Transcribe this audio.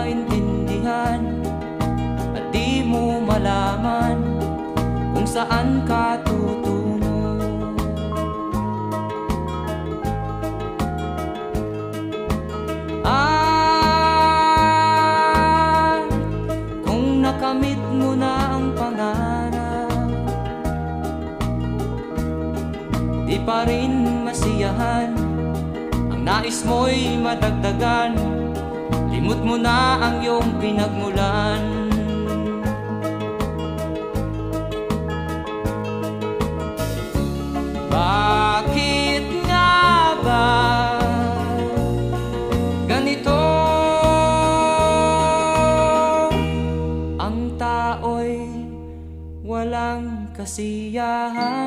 maintindihan at di mo malaman kung saan ka tutungo. Kung nakamit mo na ang pangarap, di pa rin masiyahan ang nais mo'y madagdagan. Limot mo na ang iyong pinagmulan. Bakit nga ba ganito? Ang tao'y walang kasiyahan.